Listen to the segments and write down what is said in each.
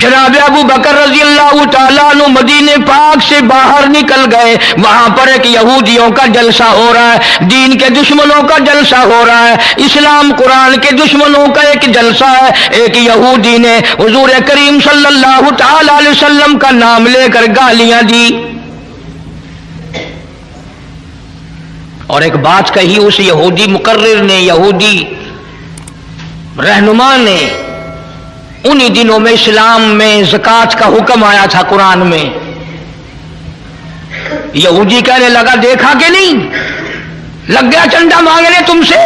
جناب ابو بکر رضی اللہ تعالیٰ عنہ مدینے پاک سے باہر نکل گئے. وہاں پر ایک یہودیوں کا جلسہ ہو رہا ہے، دین کے دشمنوں کا جلسہ ہو رہا ہے، اسلام قرآن کے دشمنوں کا ایک جلسہ ہے. ایک یہودی نے حضور کریم صلی اللہ تعالیٰ علیہ وسلم کا نام لے کر گالیاں دی اور ایک بات کہی. اس یہودی مقرر نے، یہودی رہنما نے، انہی دنوں میں اسلام میں زکوٰۃ کا حکم آیا تھا قرآن میں. یہودی کہنے لگا دیکھا کہ نہیں، لگ گیا چندہ مانگنے تم سے.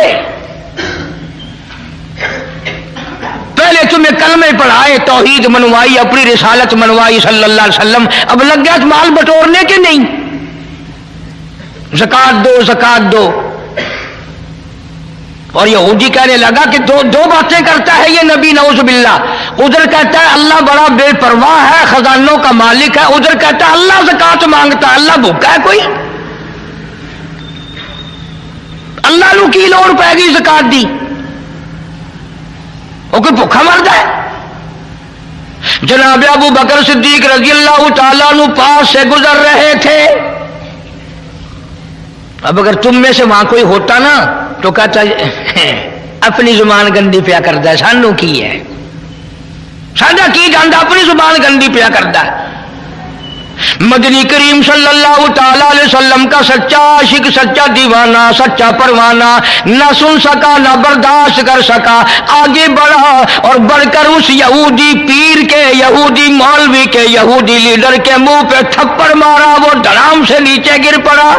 پہلے تمہیں کلمے پڑھائے، توحید منوائی، اپنی رسالت منوائی صلی اللہ علیہ وسلم، اب لگ گیا مال بٹورنے کے نہیں. زکوٰۃ دو، زکوٰۃ دو. اور یہودی کہنے لگا کہ دو باتیں کرتا ہے یہ نبی، نعوذ باللہ. ادھر کہتا ہے اللہ بڑا بے پرواہ ہے، خزانوں کا مالک ہے، ادھر کہتا ہے اللہ زکوٰۃ مانگتا ہے. اللہ بھوکا ہے کوئی؟ اللہ نو کی لوڑ پائے گی زکوٰۃ دی؟ وہ کوئی بھوکا مرد ہے؟ جناب ابو بکر صدیق رضی اللہ تعالیٰ عنہ پاس سے گزر رہے تھے. اب اگر تم میں سے وہاں کوئی ہوتا نا تو کہتا اپنی زبان گندی پیا کرتا ہے، سانو کی ہے، ساڈا کی جانتا، اپنی زبان گندی پیا کرتا ہے. مدنی کریم صلی اللہ تعالی علیہ وسلم کا سچا عاشق، سچا دیوانہ، سچا پروانہ نہ سن سکا نہ برداشت کر سکا، آگے بڑھا اور بڑھ کر اس یہودی پیر کے، یہودی مولوی کے، یہودی لیڈر کے منہ پہ تھپڑ مارا. وہ دھڑام سے نیچے گر پڑا.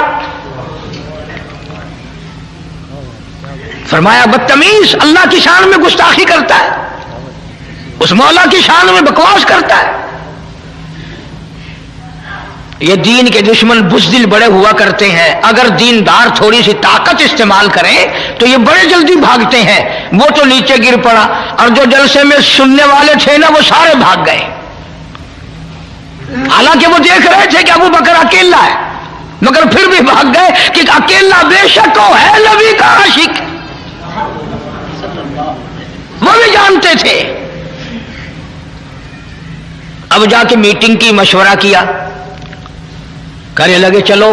فرمایا بدتمیز، اللہ کی شان میں گستاخی کرتا ہے، اس مولا کی شان میں بکواس کرتا ہے. یہ دین کے دشمن بزدل بڑے ہوا کرتے ہیں، اگر دیندار تھوڑی سی طاقت استعمال کریں تو یہ بڑے جلدی بھاگتے ہیں. وہ تو نیچے گر پڑا اور جو جلسے میں سننے والے تھے نا وہ سارے بھاگ گئے، حالانکہ وہ دیکھ رہے تھے کہ ابو بکر اکیلا ہے، مگر پھر بھی بھاگ گئے کہ اکیلا بے شک وہ ہے نبی کا عاشق. وہ بھی جانتے تھے. اب جا کے میٹنگ کی، مشورہ کیا، کہنے لگے چلو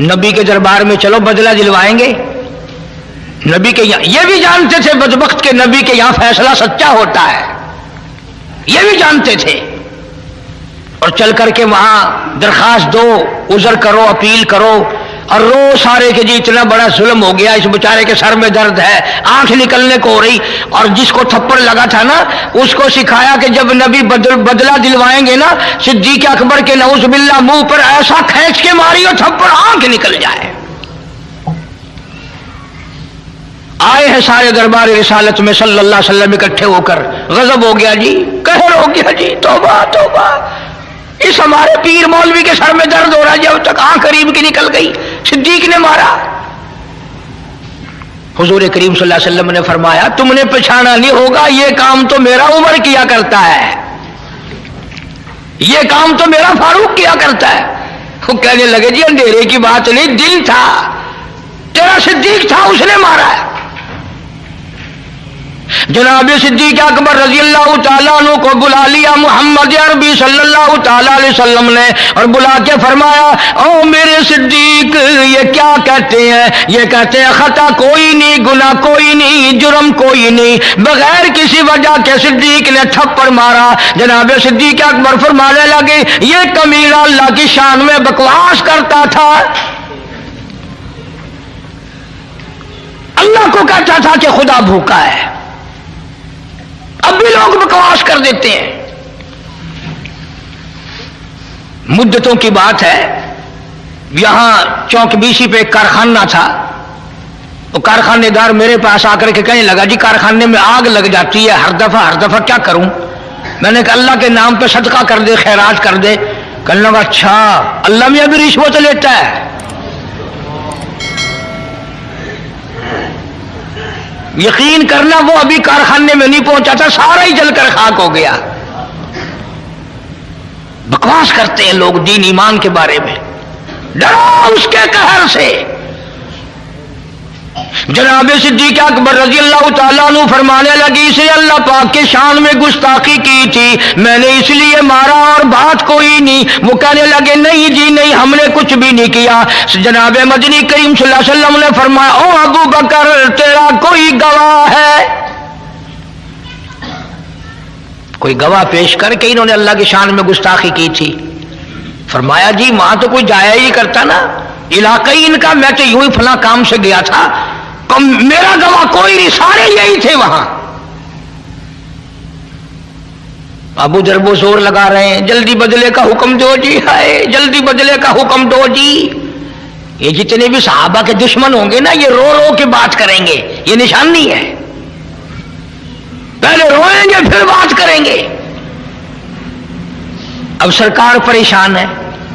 نبی کے دربار میں چلو، بدلہ دلوائیں گے. نبی کے یہاں، یہ بھی جانتے تھے بدبخت کے نبی کے یہاں فیصلہ سچا ہوتا ہے، یہ بھی جانتے تھے. اور چل کر کے وہاں درخواست دو، عذر کرو، اپیل کرو اور رو سارے کہ جی اتنا بڑا ظلم ہو گیا، اس بیچارے کے سر میں درد ہے، آنکھ نکلنے کو ہو رہی. اور جس کو تھپڑ لگا تھا نا اس کو سکھایا کہ جب نبی بدلہ دلوائیں گے نا صدیق اکبر کے نعوذ باللہ منہ پر ایسا کھینچ کے ماری اور تھپڑ آنکھ نکل جائے. آئے ہیں سارے دربار رسالت میں صلی اللہ علیہ وسلم اکٹھے ہو کر. غضب ہو گیا جی، قہر ہو گیا جی، توبہ توبہ، اس ہمارے پیر مولوی کے سر میں درد ہو رہا ہے، جب تک آنکھ قریب کی نکل گئی صدیق نے مارا. حضور کریم صلی اللہ علیہ وسلم نے فرمایا تم نے پہچانا نہیں ہوگا، یہ کام تو میرا عمر کیا کرتا ہے، یہ کام تو میرا فاروق کیا کرتا ہے. وہ کہنے لگے جی اندھیرے کی بات نہیں، دل تھا، تیرا صدیق تھا، اس نے مارا ہے. جناب صدیق اکبر رضی اللہ تعالیٰ عنہ کو بلا لیا محمد عربی صلی اللہ تعالیٰ علیہ وسلم نے اور بلا کے فرمایا او میرے صدیق یہ کیا کہتے ہیں؟ یہ کہتے ہیں خطا کوئی نہیں، گناہ کوئی نہیں، جرم کوئی نہیں، بغیر کسی وجہ کے صدیق نے تھپڑ مارا. جناب صدیق اکبر فرمانے لگے یہ کمینا اللہ کی شان میں بکواس کرتا تھا، اللہ کو کہتا تھا کہ خدا بھوکا ہے. اب بھی لوگ بکواس کر دیتے ہیں. مدتوں کی بات ہے، یہاں چوک بیسی پہ ایک کارخانہ تھا. وہ کارخانے دار میرے پاس آ کر کے کہنے لگا جی کارخانے میں آگ لگ جاتی ہے ہر دفعہ کیا کروں؟ میں نے کہا اللہ کے نام پہ صدقہ کر دے، خیرات کر دے. کہنے لگا اچھا اللہ میں ابھی رشوت لیتا ہے. یقین کرنا وہ ابھی کارخانے میں نہیں پہنچا تھا، سارا ہی جل کر خاک ہو گیا. بکواس کرتے ہیں لوگ دین ایمان کے بارے میں. ڈرو اس کے قہر سے. जनाब सिद्दीक़ अकबर रजी अल्लाह तआला अन्हु फरमाने लगी, इसे अल्लाह पाक के शान में गुस्ताखी की थी, मैंने इसलिए मारा और बात कोई नहीं। वो कहने लगे नहीं जी नहीं, हमने कुछ भी नहीं किया। जनाब मदनी करीम सल्लल्लाहु अलैहि वसल्लम ने फरमाया, ओ अबू बकर तेरा कोई गवाह है? कोई गवाह पेश करके इन्होंने अल्लाह की शान में गुस्ताखी की थी। फरमाया जी वहां तो कोई जाया ही करता ना, इलाका ही इनका, मैं तो यूं ही फला काम से गया था, तो मेरा गवाह कोई नहीं, सारे यही थे वहां। अबू जर वो जोर लगा रहे हैं, जल्दी बदले का हुक्म दो जी, हाय जल्दी बदले का हुक्म दो जी। ये जितने भी सहाबा के दुश्मन होंगे ना, ये रो रो के बात करेंगे, ये निशानी है, पहले रोएंगे फिर बात करेंगे। अब सरकार परेशान है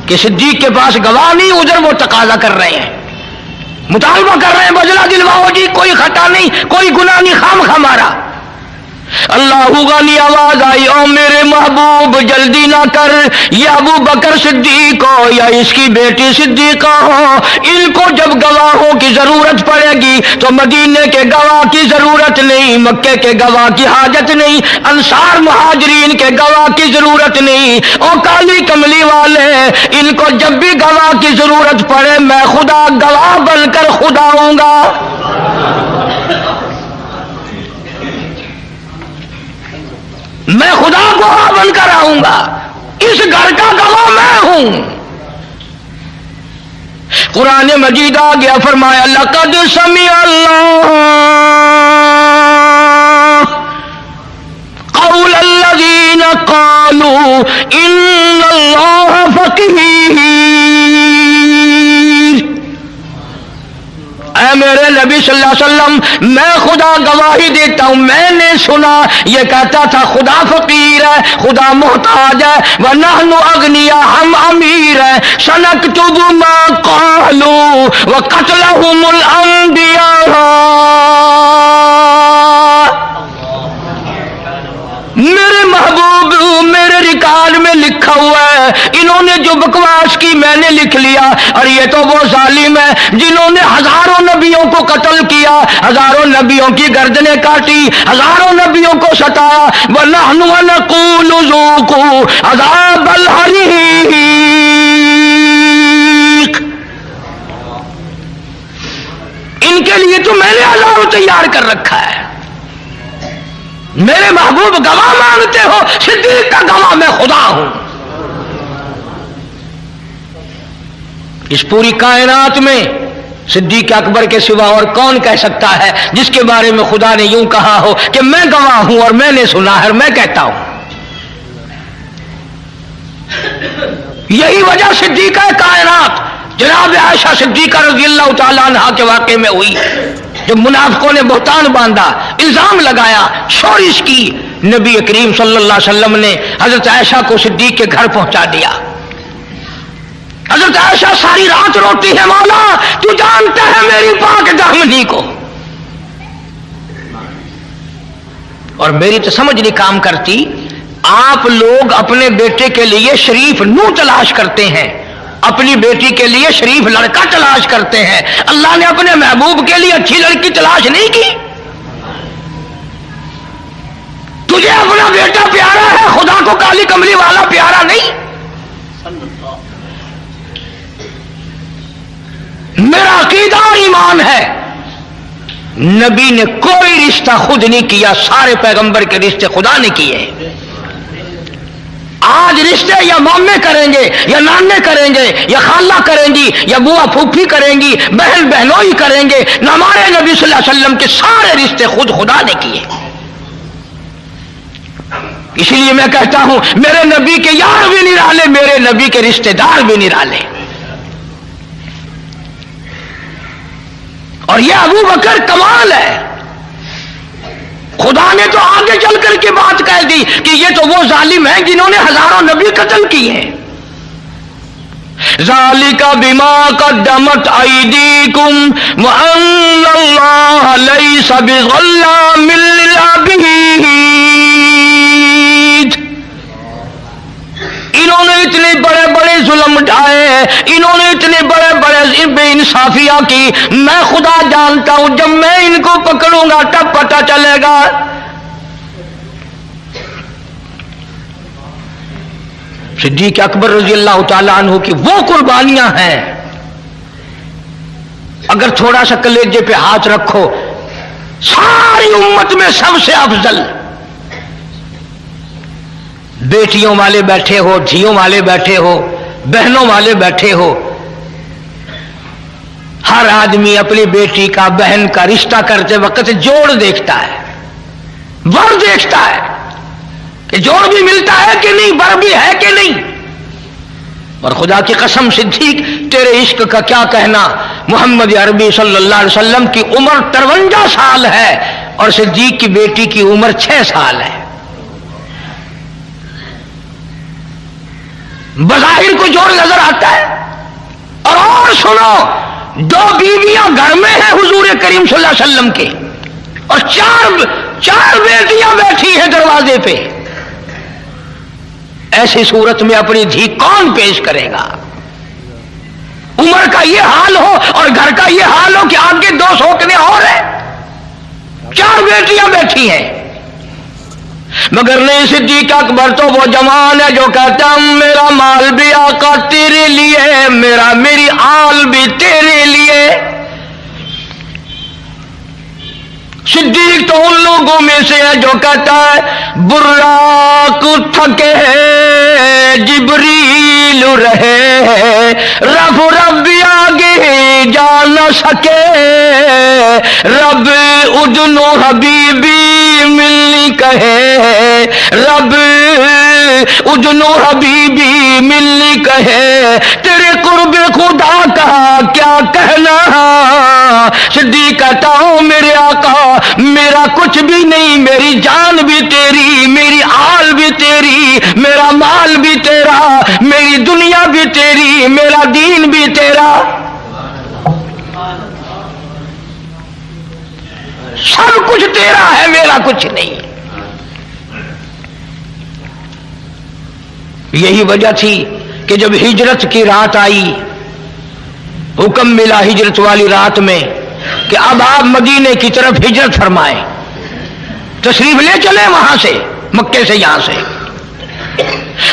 कि सिद्दीक के पास गवाह नहीं, उधर वो तकाजा कर रहे हैं, मुतालबा कर रहे हैं, बदला दिलवाओ जी, कोई खता नहीं, कोई गुनाह नहीं, खामखा मारा। अल्लाहू गानी आवाज आई, ओ मेरे महबूब जल्दी ना कर, ये अबू बकर सिद्दीक हो या इसकी बेटी सिद्दीका हो, इनको जब गवाहों की जरूरत पड़ेगी तो मदीने के गवाह की जरूरत नहीं, मक्के के गवाह की हाजत नहीं, अंसार मुहाजिरीन के गवाह की जरूरत नहीं। ओ काली कमली वाले, इनको जब भी गवाह की जरूरत पड़े मैं खुदा गवाह बनकर खुदा आऊंगा। मैं खुदा गवाह बनकर आऊंगा, इस घर का गवाह मैं हूं। कुरान मजीद आ गया, फरमाया लक़द समिअ अल्लाह क़ौल अल्लज़ीना क़ालू इन्नल्लाह फ़क़ीर। ऐ मेरे नबी सल्लल्लाहु अलैहि वसल्लम, मैं खुदा गवाही देता हूं, मैंने सुना ये कहता था खुदा फकीर है, खुदा मोहताज है, व नहनु अगनिया, हम अमीर है। सनक्तुबु मा क़ालू व क़त्लहुमुल अंबिया। मेरे महबूब मेरे रिकॉर्ड में लिखा हुआ है, इन्होंने जो बकवास की मैंने लिख लिया, और ये तो वो जालिम है जिन्होंने हजारों नबियों को कत्ल किया, हजारों नबियों की गर्दनें काटी, हजारों नबियों को सताया। वनहनु नक़ूलु ज़ूक़ू अज़ाबल हरीक़। इनके लिए तो मैंने अज़ाब तैयार कर रखा है। मेरे महबूब गवाह मांगते हो, सिद्दीक का गवाह मैं खुदा हूं। इस पूरी कायनात में सिद्दीक अकबर के सिवा और कौन कह सकता है जिसके बारे में खुदा ने यूं कहा हो कि मैं गवाह हूं और मैंने सुना है और मैं कहता हूं। यही वजह सिद्दीका कायनात जनाब आयशा सिद्दीका रज़ी अल्लाह तआला अन्हा के वाक़े में हुई, जब मुनाफिकों ने बहतान बांधा, इल्जाम लगाया, शोरिश की, नबी करीम सल्लल्लाहु अलैहि वसल्लम ने हजरत आयशा को सिद्दीक के घर पहुंचा दिया। हजरत आयशा सारी रात रोती है, मौला तू जानता है मेरी पाक दामनी को, और मेरी तो समझ नहीं काम करती। आप लोग अपने बेटे के लिए शरीफ नूह तलाश करते हैं, अपनी बेटी के लिए शरीफ लड़का तलाश करते हैं, अल्लाह ने अपने महबूब के लिए अच्छी लड़की तलाश नहीं की। तुझे अपना बेटा प्यारा है, खुदा को काली कमली वाला प्यारा नहीं। मेरा अकीदा और ईमान है, नबी ने कोई रिश्ता खुद नहीं किया, सारे पैगंबर के रिश्ते खुदा ने किए। आज रिश्ते या मामे करेंगे या नाने करेंगे या खाला करेंगी या बुआ फूफी करेंगी, बहन बहनोई करेंगे, न हमारे नबी सल्लल्लाहु अलैहि वसल्लम के सारे रिश्ते खुद खुदा ने किए। इसलिए मैं कहता हूं मेरे नबी के यार भी निराले, मेरे नबी के रिश्तेदार भी निराले। और यह अबू बकर कमाल है, खुदा ने तो आगे चल करके बात कह दी कि ये तो वो जालिम है जिन्होंने हजारों नबी कत्ल किए हैं। ज़ालिका बिमा क़द्दमत अयदीकुम व अन्नल्लाह लैसा बिज़ल्लामिल लिल-अबीद। इन्होंने इतने बड़े बड़े जुल्म ढाए है, इन्होंने इतने बड़े बड़े बेइंसाफियां की, मैं खुदा जानता हूं जब मैं इनको पकड़ूंगा तब पता चलेगा। सिद्दीक अकबर रजी अल्लाह तआला अन्हु की वो कुर्बानियां हैं, अगर थोड़ा सा कलेजे पे हाथ रखो, सारी उम्मत में सबसे अफजल। बेटियों वाले बैठे हो, धियों वाले बैठे हो, बहनों वाले बैठे हो, हर आदमी अपनी बेटी का, बहन का रिश्ता करते वक्त जोड़ देखता है, वर देखता है कि जोड़ भी मिलता है कि नहीं, वर भी है कि नहीं। और खुदा की कसम सिद्दीक तेरे इश्क का क्या कहना, मोहम्मद अरबी सल्लल्लाहु अलैहि वसल्लम की उम्र 53 साल है और सिद्दीक की बेटी की उम्र 6 साल है। बज़ाहिर को जोड़ नजर आता है। और सुनो, 2 बीवियां घर में हैं हुजूर करीम सल्लल्लाहु अलैहि वसल्लम के, और चार बेटियां बैठी हैं दरवाजे पे। ऐसी सूरत में अपनी धी कौन पेश करेगा? उम्र का ये हाल हो और घर का ये हाल हो कि आगे 2 सोकने और है, 4 बेटियां बैठी हैं। मगर नहीं, सिद्दीक अकबर तो वो जवान है जो कहता है मेरा माल भी आका तेरे लिए, मेरी आल भी तेरे लिए। सिद्दीक तो उन लोगों में से है जो कहता है बुर्राक थके जिब्रील रहे, रब आगे जा न सके, रब उजनो हबीबी मिलनी कहे, रब उजनो हबीबी मिलनी कहे, तेरे कुर्ब खुदा का क्या कहना। सिद्दीक कहता हूं मेरे आका, मेरा कुछ भी नहीं, मेरी जान भी तेरी, मेरी आल भी तेरी, मेरा माल भी तेरा, मेरी दुनिया भी तेरी, मेरा दीन भी तेरा, सब कुछ तेरा है, मेरा कुछ नहीं। यही वजह थी कि जब हिजरत की रात आई, हुक्म मिला हिजरत वाली रात में कि अब आप मदीने की तरफ हिजरत फरमाएं, तशरीफ ले चले वहां से, मक्के से, यहां से।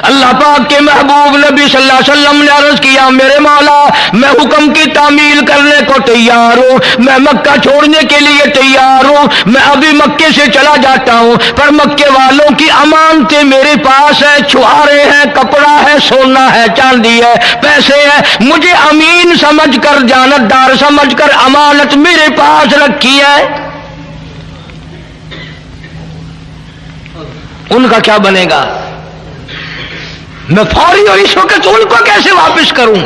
अल्लाह पाक के महबूब नबी सल्लल्लाहु अलैहि वसल्लम ने अर्ज किया मेरे मौला, मैं हुक्म की तामील करने को तैयार हूं, मैं मक्का छोड़ने के लिए तैयार हूं, मैं अभी मक्के से चला जाता हूं, पर मक्के वालों की अमानतें मेरे पास है, छुहारे हैं, कपड़ा है, सोना है, चांदी है, पैसे है, मुझे अमीन समझकर, जानतदार समझकर अमानत मेरे पास रखी है। उनका क्या बनेगा? मैं फौरी और इस वक्त उनको कैसे वापस करूं?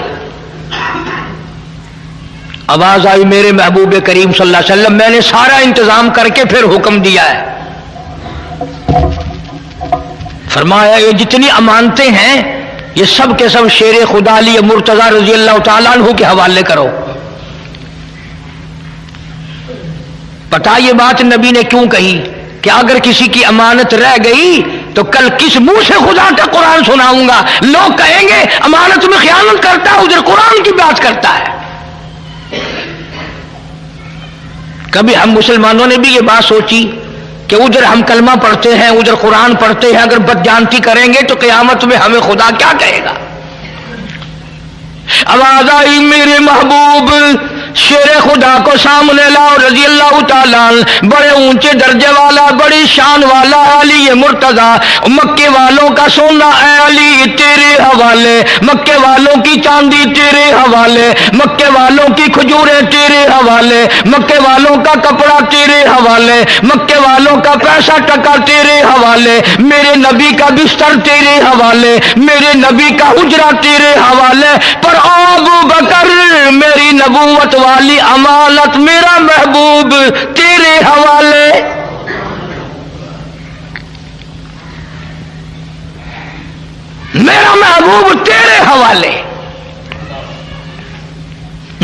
आवाज आई मेरे महबूब करीम सल्लल्लाहु अलैहि वसल्लम, मैंने सारा इंतजाम करके फिर हुक्म दिया है। फरमाया ये जितनी अमानतें हैं ये सब के सब शेर खुदा अली मुर्तजा रजी अल्लाह तआला अन्हु के हवाले करो। पता ये बात नबी ने क्यों कही कि अगर किसी की अमानत रह गई तो कल किस मुंह से खुदा का कुरान सुनाऊंगा? लोग कहेंगे अमानत में खयानत करता है, उधर कुरान की बात करता है। कभी हम मुसलमानों ने भी ये बात सोची कि उधर हम कलमा पढ़ते हैं, उधर कुरान पढ़ते हैं, अगर बदजानती करेंगे तो क़यामत में हमें खुदा क्या कहेगा? आवाज आई मेरे महबूब शेर खुदा को सामने लाओ रजी अल्लाह ताला, बड़े ऊंचे दर्जे वाला, बड़ी शान वाला अली मुर्तजा, मक्के वालों का सोना है अली तेरे हवाले, मक्के वालों की चांदी तेरे हवाले, मक्के वालों की खजूरें तेरे हवाले, मक्के वालों का कपड़ा तेरे हवाले, मक्के वालों का पैसा टका तेरे हवाले, मेरे नबी का बिस्तर तेरे हवाले, मेरे नबी का हुजरा तेरे हवाले, पर अबू बकर मेरी नबूवत वाली अमानत मेरा महबूब तेरे हवाले। मेरा महबूब तेरे हवाले,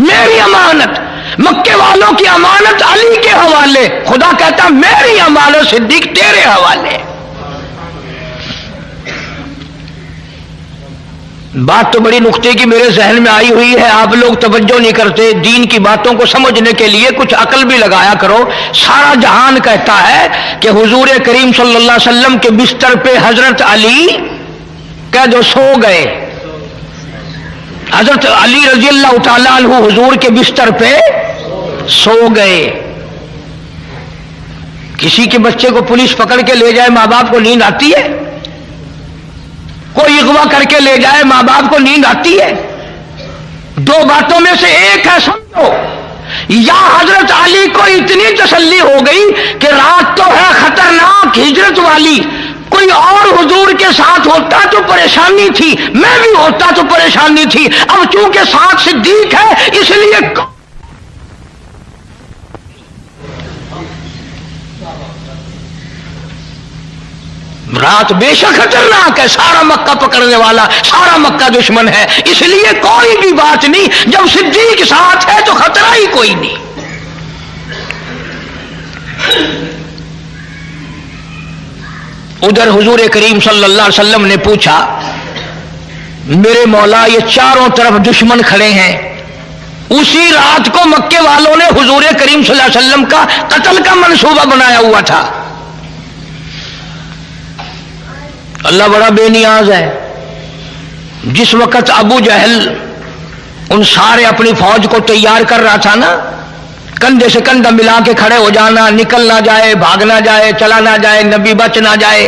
मेरी अमानत, मक्के वालों की अमानत अली के हवाले। खुदा कहता मेरी अमानत सिद्दीक तेरे हवाले। बात तो बड़ी नुक्ते की मेरे जहन में आई हुई है, आप लोग तवज्जो नहीं करते। दीन की बातों को समझने के लिए कुछ अकल भी लगाया करो। सारा जहान कहता है कि हुजूर करीम सल्लल्लाहु अलैहि वसल्लम के बिस्तर पे हजरत अली कह दो सो गए। हजरत अली रजी अल्लाह तआला अन्हु हुजूर के बिस्तर पे सो गए। किसी के बच्चे को पुलिस पकड़ के ले जाए, माँ बाप को नींद आती है? कोई अगवा करके ले जाए, माँ बाप को नींद आती है? दो बातों में से एक है, समझो। या हजरत अली को इतनी तसल्ली हो गई कि रात तो है खतरनाक हिजरत वाली, कोई और हुजूर के साथ होता तो परेशानी थी, मैं भी होता तो परेशानी थी, अब चूंकि साथ सिद्दीक है इसलिए रात बेशक खतरनाक है, सारा मक्का पकड़ने वाला, सारा मक्का दुश्मन है, इसलिए कोई भी बात नहीं। जब सिद्दीक साथ है तो खतरा ही कोई नहीं। उधर हुजूर करीम सल्लल्लाहु अलैहि वसल्लम ने पूछा, मेरे मौला ये चारों तरफ दुश्मन खड़े हैं। उसी रात को मक्के वालों ने हुजूर करीम सल्लल्लाहु अलैहि वसल्लम का कत्ल का मंसूबा बनाया हुआ था। अल्लाह बड़ा बेनियाज है। जिस वक्त अबू जहल उन सारे अपनी फौज को तैयार कर रहा था ना, कंधे से कंधा मिला के खड़े हो जाना, निकल ना जाए, भाग ना जाए, चला ना जाए, नबी बच ना जाए,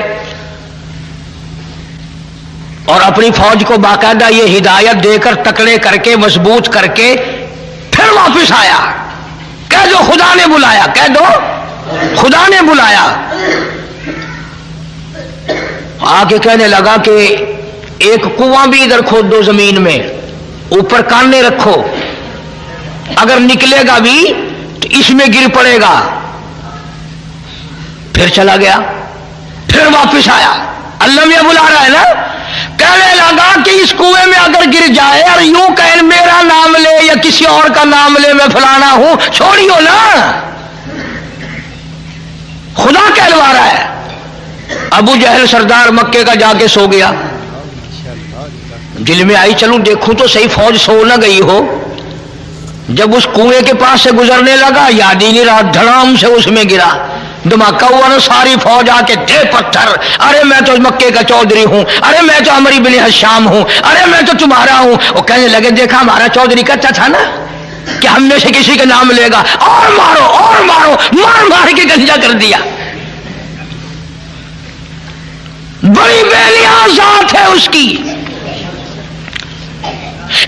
और अपनी फौज को बाकायदा ये हिदायत देकर तकड़े करके मजबूत करके फिर वापिस आया। कह दो खुदा ने बुलाया, कह दो खुदा ने बुलाया। आके कहने लगा कि एक कुआं भी इधर खोद दो जमीन में, ऊपर काने रखो, अगर निकलेगा भी तो इसमें गिर पड़ेगा। फिर चला गया, फिर वापस आया। अल्लाह मियां बुला रहा है ना। कहने लगा कि इस कुएं में अगर गिर जाए और यूं कहे मेरा नाम ले या किसी और का नाम ले, मैं फलाना हूं, छोड़ियो ना, खुदा कहलवा रहा है। अबू जहल सरदार मक्के का जाके सो गया। दिल में आई चलूं देखूं तो सही फौज सो न गई हो। जब उस कुएं के पास से गुजरने लगा, याद ही नहीं रहा, धड़ाम से उसमें गिरा। धमाका हुआ ना, सारी फौज आके दे पत्थर, अरे मैं तो मक्के का चौधरी हूं, अरे मैं तो अमर इब्न हशाम हूं, अरे मैं तो तुम्हारा हूं। वो कहने लगे देखा हमारा चौधरी कहता था ना कि हम में से किसी का नाम लेगा, और मारो और मारो, मार मार के गंजा कर दिया। बड़ी बेनियाज जात है उसकी।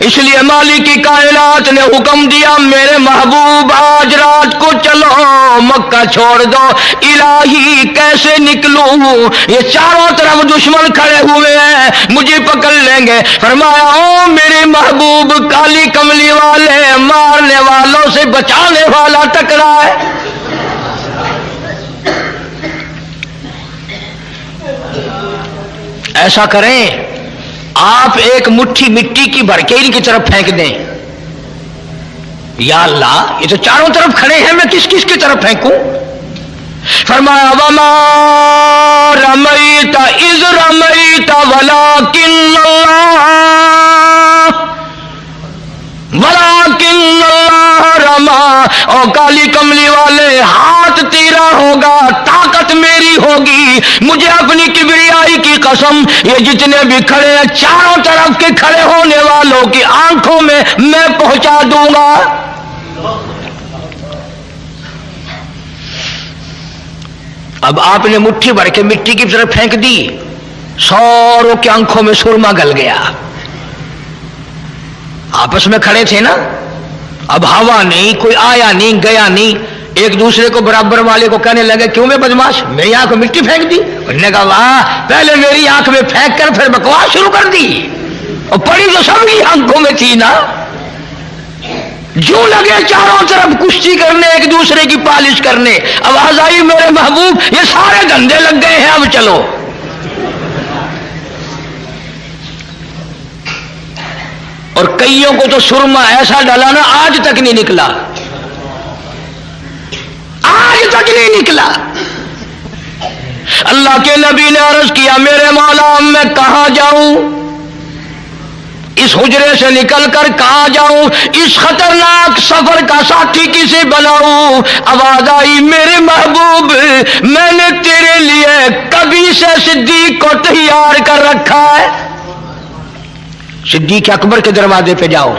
इसलिए मालिक की कायनात ने हुक्म दिया, मेरे महबूब आज रात को चलो, मक्का छोड़ दो। इलाही कैसे निकलूं, ये चारों तरफ दुश्मन खड़े हुए हैं, मुझे पकड़ लेंगे। फरमाया ओ मेरे महबूब, काली कमली वाले, मारने वालों से बचाने वाला टकरा है। ऐसा करें, आप एक मुट्ठी मिट्टी की भर के इनकी तरफ फेंक दें। या अल्लाह, ये तो चारों तरफ खड़े हैं, मैं किस किस की तरफ फेंकूं? फरमाया वमा रमैता इज़ रमैता वलाकिन्नल्लाह रमा। और काली कमली वाले, हाथ तेरा होगा, ताकत मेरी होगी, मुझे अपनी किबरियाई की कसम, ये जितने भी खड़े हैं चारों तरफ के खड़े होने वालों की आंखों में मैं पहुंचा दूंगा। अब आपने मुट्ठी भर के मिट्टी की तरफ फेंक दी, सारों की आंखों में सुरमा गल गया। आपस में खड़े थे ना, अब हवा नहीं, कोई आया नहीं गया नहीं, एक दूसरे को बराबर वाले को कहने लगे क्यों मैं बदमाश, मेरी आंख में मिट्टी फेंक दी। उन्होंने कहा वाह, पहले मेरी आंख में फेंक कर फिर बकवास शुरू कर दी, और पड़ी तो सबकी आंखों में थी ना। जो लगे चारों तरफ कुश्ती करने, एक दूसरे की पालिश करने। आवाज आई मेरे महबूब ये सारे धंधे लग गए हैं, अब चलो। और कईयों को तो सुरमा ऐसा डाला ना, आज तक नहीं निकला, आज तक नहीं निकला। अल्लाह के नबी ने अर्ज किया मेरे मौला मैं कहां जाऊं, इस हुजरे से निकल कर कहाँ जाऊं, इस खतरनाक सफर का साथी किसे बनाऊं। आवाज आई मेरे महबूब मैंने तेरे लिए कभी से सिद्दीक को तैयार कर रखा है। सिद्दीक अकबर के दरवाजे पे जाओ,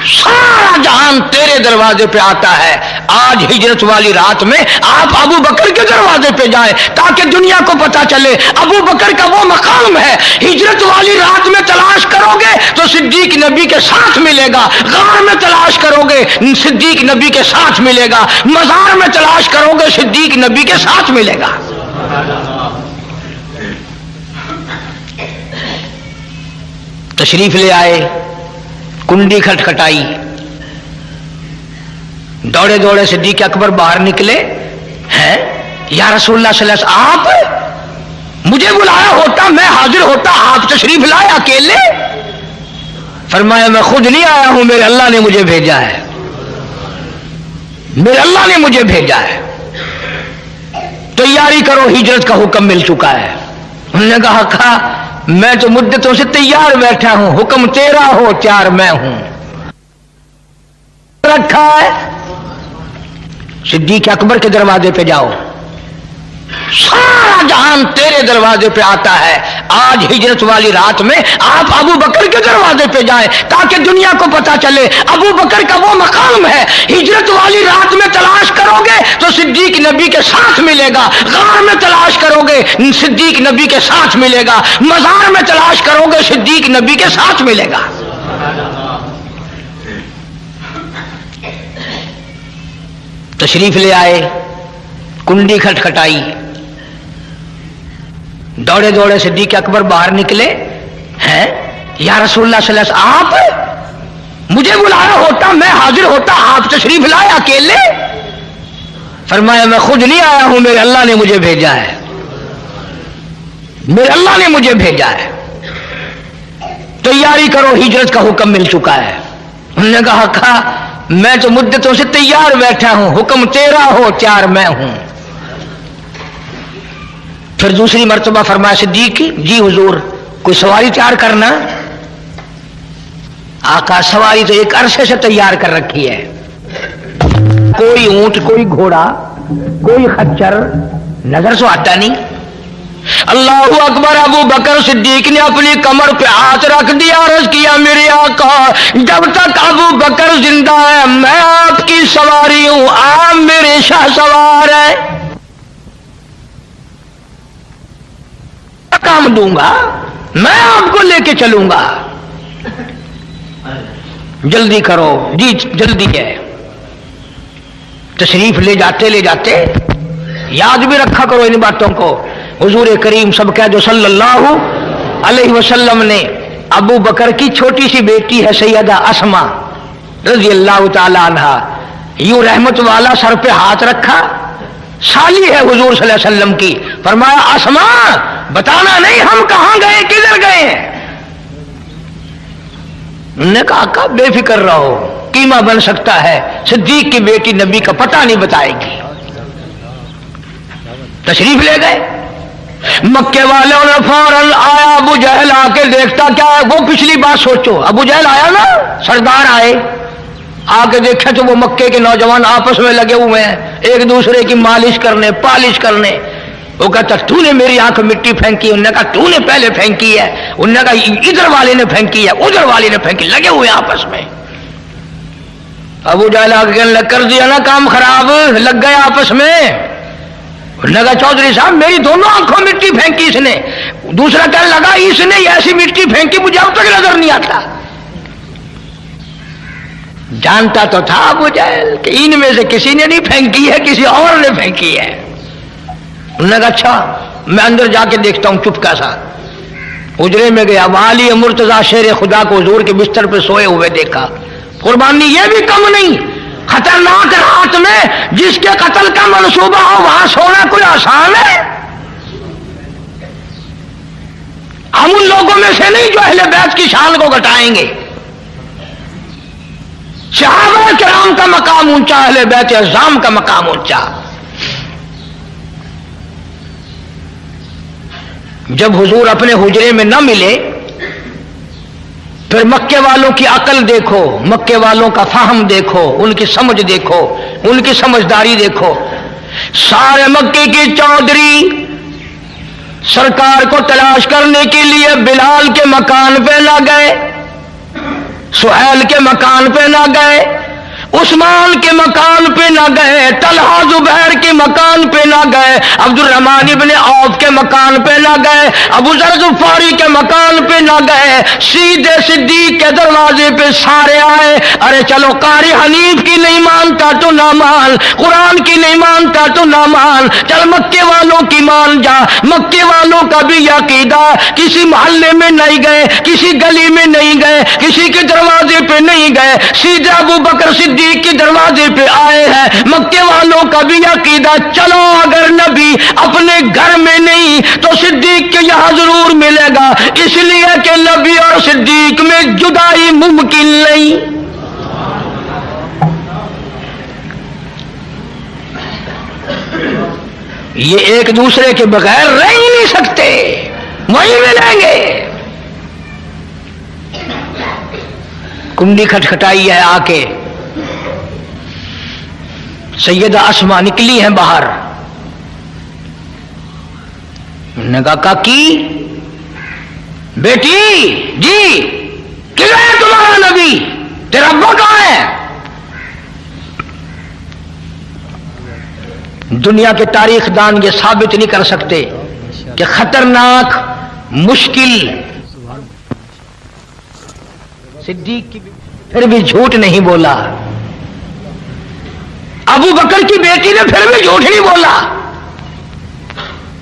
सारा जहान तेरे दरवाजे पे आता है। आज हिजरत वाली रात में आप अबू बकर के दरवाजे पे जाएं ताकि दुनिया को पता चले अबू बकर का वो मकाम है। हिजरत वाली रात में तलाश करोगे तो सिद्दीक नबी के साथ मिलेगा, गार में तलाश करोगे सिद्दीक नबी के साथ मिलेगा, मजार में तलाश करोगे सिद्दीक नबी के साथ मिलेगा। तशरीफ ले आए, कुंडी खटखटाई, दौड़े दौड़े सिद्दीक अकबर बाहर निकले। हैं या रसूलुल्लाह सल्लल्लाहु अलैहि वसल्लम, आप मुझे बुलाया होता मैं हाजिर होता, आप तशरीफ लाए अकेले। फरमाया मैं खुद नहीं आया हूं, मेरे अल्लाह ने मुझे भेजा है, मेरे अल्लाह ने मुझे भेजा है। तैयारी करो, हिजरत का हुक्म मिल चुका है। उन्होंने कहा मैं तो मुद्दतों से तैयार बैठा हूं, हुक्म तेरा हो तैयार मैं हूं। रखा है, सिद्दीक अकबर के दरवाजे पे जाओ, सारा जहान तेरे दरवाजे पे आता है। आज हिजरत वाली रात में आप अबू बकर के दरवाजे पे जाएं ताकि दुनिया को पता चले अबू बकर का वो मकाम है। हिजरत वाली रात में तलाश करोगे तो सिद्दीक नबी के साथ मिलेगा, गार में तलाश करोगे सिद्दीक नबी के साथ मिलेगा, मजार में तलाश करोगे सिद्दीक नबी के साथ मिलेगा। तशरीफ ले आए, कुंडी खटखटाई, दौड़े दौड़े सिद्दीक अकबर बाहर निकले। हैं या रसूलुल्लाह सल्लल्लाहु अलैहि वसल्लम, आप मुझे बुलाया होता मैं हाजिर होता, आप तशरीफ लाए अकेले। फरमाया मैं खुद नहीं आया हूं, मेरे अल्लाह ने मुझे भेजा है, मेरे अल्लाह ने मुझे भेजा है। तैयारी करो, हिजरत का हुक्म मिल चुका है। उन्होंने कहा मैं तो मुद्दतों से तैयार बैठा हूं, हुक्म तेरा हो तैयार मैं हूं। फिर दूसरी मर्तबा फरमाया सिद्दीक जी हुजूर कोई सवारी तैयार करना। आका सवारी तो एक अरसे से तैयार कर रखी है, कोई ऊंट कोई घोड़ा कोई खच्चर नजर से आता नहीं। अल्लाहू अकबर। अबू बकर सिद्दीक ने अपनी कमर पे हाथ रख दिया, अर्ज किया मेरे आका जब तक अबू बकर जिंदा है मैं आपकी सवारी हूं, आप मेरे शाह सवार है, काम दूंगा, मैं आपको लेके चलूंगा। जल्दी करो जी, जल्दी है। तशरीफ ले जाते याद भी रखा करो इन बातों को। हुजूर करीम सब कह दो सल्लल्लाहु अलैहि वसल्लम ने अबू बकर की छोटी सी बेटी है सैयदा अस्मा रज़ी अल्लाह ताला अन्हा, यूं रहमत वाला सर पे हाथ रखा, साली है हुजूर सल्लल्लाहु अलैहि वसल्लम की। फरमाया अस्मा बताना नहीं हम कहां गए किधर गए हैं। उन्होंने कहा आका बेफिक्र रहो, कीमा बन सकता है, सिद्दीक की बेटी नबी का पता नहीं बताएगी। तशरीफ ले गए। मक्के वालों ने फौरन आया, अबू जहल आके देखता क्या है, वो पिछली बात सोचो, अबू जहल आया ना, सरदार आए, आके देखे तो वो मक्के के नौजवान आपस में लगे हुए हैं एक दूसरे की मालिश करने पालिश करने। वो कहता तूने मेरी आंख मिट्टी फेंकी, उन्होंने कहा तूने पहले फेंकी है, उन्होंने कहा इधर वाले ने फेंकी है, उधर वाले ने फेंकी, लगे हुए आपस में। अबू जहल आके कर दिया ना काम खराब, लग गए आपस में। उन्होंने कहा चौधरी साहब मेरी दोनों आंखों मिट्टी फेंकी इसने, दूसरा कहने लगा इसने ऐसी मिट्टी फेंकी मुझे अब तक नजर नहीं आता। जानता तो था अबू जहल कि इनमें से किसी ने नहीं फेंकी है, किसी और ने फेंकी है। उन्होंने कहा अच्छा मैं अंदर जाके देखता हूं। चुपका सा उजरे में गया, वाली मुर्तजा शेर खुदा को हुजूर के बिस्तर पे सोए हुए देखा। कुर्बानी ये भी कम नहीं, खतरनाक रात में जिसके कत्ल का मंसूबा हो वहां सोना कोई आसान है। हम उन लोगों में से नहीं जो अहले बैत की शान को घटाएंगे। सहाबा किराम का मकाम ऊंचा, अहले बैत अज़्ज़ाम का मकाम ऊंचा। जब हुजूर अपने हुजरे में न मिले फिर मक्के वालों की अकल देखो, मक्के वालों का फाहम देखो, उनकी समझ देखो, उनकी समझदारी देखो। सारे मक्के की चौधरी सरकार को तलाश करने के लिए बिलाल के मकान पे ना गए, सुहैल के मकान पे ना गए, उस्मान के मकान पे ना गए, तलहा जुबैर के मकान पे ना गए, अब्दुल रहमान इब्ने औफ के मकान पे ना गए, अबू जर ग़िफ़ारी के मकान पे ना गए, सीधे सिद्दीक के दरवाजे पे सारे आए। अरे चलो, कारी हनीफ की नहीं मानता तो ना मान, कुरान की नहीं मानता तो ना मान, चल मक्के वालों की मान जा। मक्के वालों का भी अकीदा, किसी मोहल्ले में नहीं गए, किसी गली में नहीं गए, किसी के दरवाजे पे नहीं गए, सीधे अबू बकर सिद्दीक के दरवाजे पे आए हैं। मक्के वालों का भी अकीदा, चलो अगर नबी अपने घर में नहीं तो सिद्दीक के यहां जरूर मिलेगा, इसलिए कि नबी और सिद्दीक में जुदाई मुमकिन नहीं। ये एक दूसरे के बगैर रह ही नहीं सकते, वहीं मिलेंगे। कुंडी खटखटाई है आके, सैयदा अस्मा निकली हैं बाहर। उन्होंने कहा, काकी बेटी जी, किधर है तुम्हारा नबी, तेरा अब्बा कहां है? दुनिया के तारीखदान ये साबित नहीं कर सकते कि खतरनाक मुश्किल सिद्दीक की फिर भी झूठ नहीं बोला, अबू बकर की बेटी ने फिर भी झूठ नहीं बोला।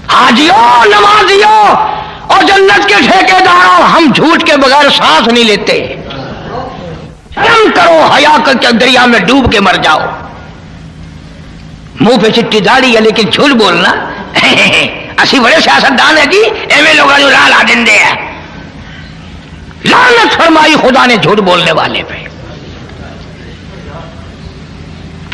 हाजियों, नमाजियों और जन्नत के ठेकेदारों, हम झूठ के बगैर सांस नहीं लेते। शर्म करो, हया करके दरिया में डूब के मर जाओ। मुंह पे चिट्टी दाढ़ी है लेकिन झूठ बोलना असी बड़े सियासतदान है जी, एवं लोग जो लाल आ देंगे है। लानत फरमाई खुदा ने झूठ बोलने वाले पे।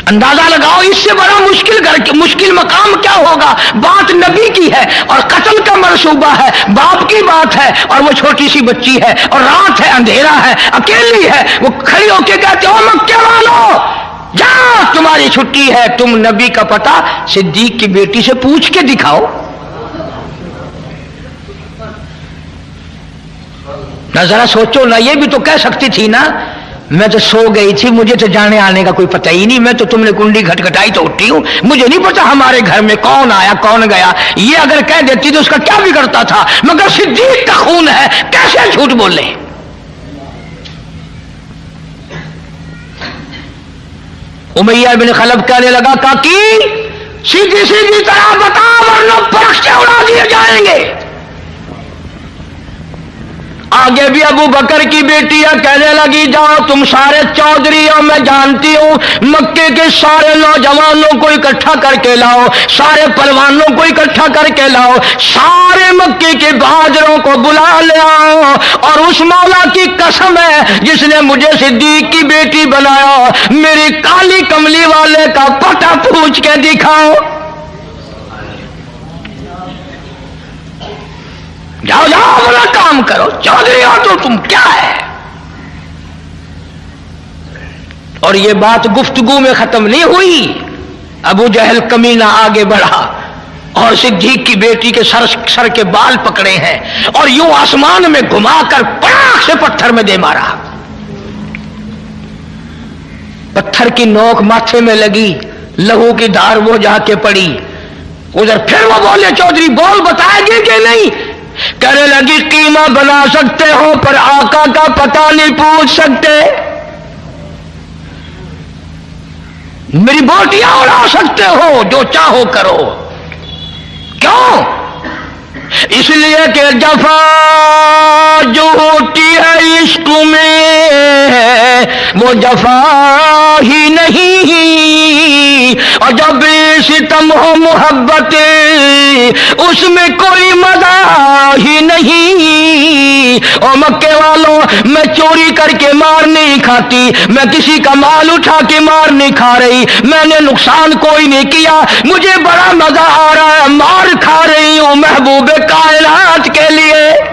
अंदाजा लगाओ इससे बड़ा मुश्किल मकाम क्या होगा। बात नबी की है और कत्ल का मंसूबा है, बाप की बात है और वो छोटी सी बच्ची है और रात है, अंधेरा है, अकेली है। वो खड़ी होके कहते हो, मक्के वालों जाओ, तुम्हारी छुट्टी है, तुम नबी का पता सिद्दीक की बेटी से पूछ के दिखाओ। ना जरा सोचो ना, ये भी तो कह सकती थी ना, मैं तो सो गई थी, मुझे तो जाने आने का कोई पता ही नहीं, मैं तो तुमने कुंडी खटखटाई तो उठी हूं, मुझे नहीं पता हमारे घर में कौन आया कौन गया। ये अगर कह देती तो उसका क्या बिगड़ता था, मगर सिद्दीक का खून है, कैसे झूठ बोले। उमैया बिन खलब कहने लगा, काकी सीधी सीधी तरह बता वरना परख से उड़ा दिए जाएंगे। आगे भी अबू बकर की बेटियां कहने लगी, जाओ तुम सारे चौधरी हो, मैं जानती हूं, मक्के के सारे नौजवानों को इकट्ठा करके लाओ, सारे पहलवानों को इकट्ठा करके लाओ, सारे मक्के के बहादुरों को बुला ले आओ, और उस मौला की कसम है जिसने मुझे सिद्दीक की बेटी बनाया, मेरी काली कमली वाले का पता पूछ के दिखाओ। जाओ जाओ, बोला काम करो, चौधरी हो तो तुम क्या है। और ये बात गुफ्तगू में खत्म नहीं हुई। अबू जहल कमीना आगे बढ़ा और सिद्दीक की बेटी के सर के बाल पकड़े हैं और यूं आसमान में घुमाकर पटाख से पत्थर में दे मारा। पत्थर की नोक माथे में लगी, लहू की धार वो जाके पड़ी। उधर फिर वो बोले, चौधरी बोल, बताएगी कि नहीं? कहने लगी, कीमा बना सकते हो पर आका का पता नहीं पूछ सकते, मेरी बोटियां उड़ा सकते हो, जो चाहो करो। क्यों? इसलिए कि जफा जो होती है इश्क में वो जफा ही नहीं, और जब सितम हो मोहब्बत उसमें कोई मजा ही नहीं। और मक्के वालों, मैं चोरी करके मार नहीं खाती, मैं किसी का माल उठा के मार नहीं खा रही, मैंने नुकसान कोई नहीं किया, मुझे बड़ा मजा आ रहा है, मार खा रही हूं महबूबे कायनात के लिए।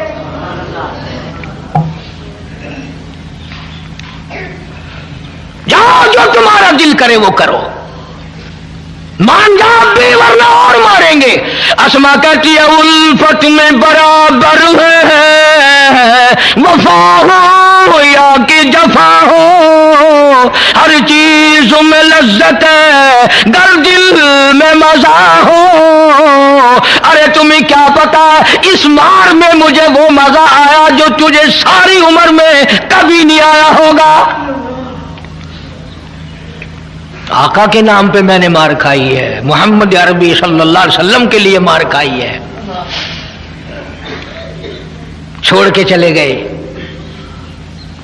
करे वो करो, मान जाओ भी वरना और मारेंगे। अस्मा कहती है उल्फत में बराबर है, वफा हो या कि जफा हो, हर चीज में लज्जत है गर दिल में मजा हो। अरे तुम्हें क्या पता इस मार में मुझे वो मजा आया जो तुझे सारी उम्र में कभी नहीं आया होगा। आका के नाम पे मैंने मार खाई है, मोहम्मद अरबी सल्लल्लाहु अलैहि वसल्लम के लिए मार खाई है। छोड़ के चले गए।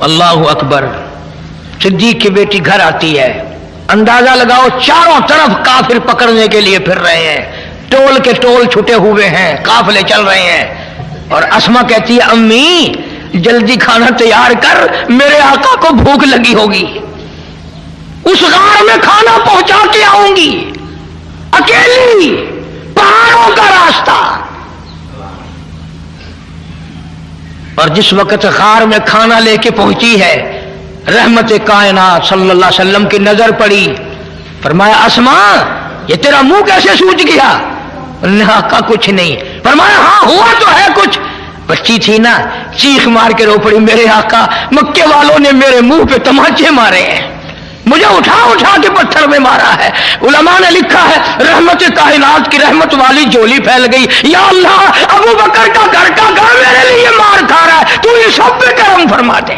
अल्लाहु अकबर। सिद्दीक की बेटी घर आती है, अंदाजा लगाओ चारों तरफ काफिर पकड़ने के लिए फिर रहे हैं, टोल के टोल छुटे हुए हैं, काफिले चल रहे हैं। और अस्मा कहती है अम्मी जल्दी खाना तैयार कर, मेरे आका को भूख लगी होगी, उस गार में खाना पहुंचा के आऊंगी, अकेली, पहाड़ों का रास्ता। और जिस वक्त गार में खाना लेके पहुंची है, रहमत कायनात सल्लल्लाहु अलैहि वसल्लम की नजर पड़ी। फरमाया अस्मा ये तेरा मुंह कैसे सूज गया? आका कुछ नहीं। फरमाया हाँ हुआ तो है कुछ। बच्ची थी ना, चीख मार के रो पड़ी, मेरे आका मक्के वालों ने मेरे मुंह पे तमाचे मारे हैं, मुझे उठा उठा के पत्थर में मारा है। उलमा ने लिखा है रहमत कायनात की रहमत वाली झोली फैल गई। या अल्लाह अबू बकर का घर का घर मेरे लिए मार खा रहा है, तू इन सब पे करम फरमा दे।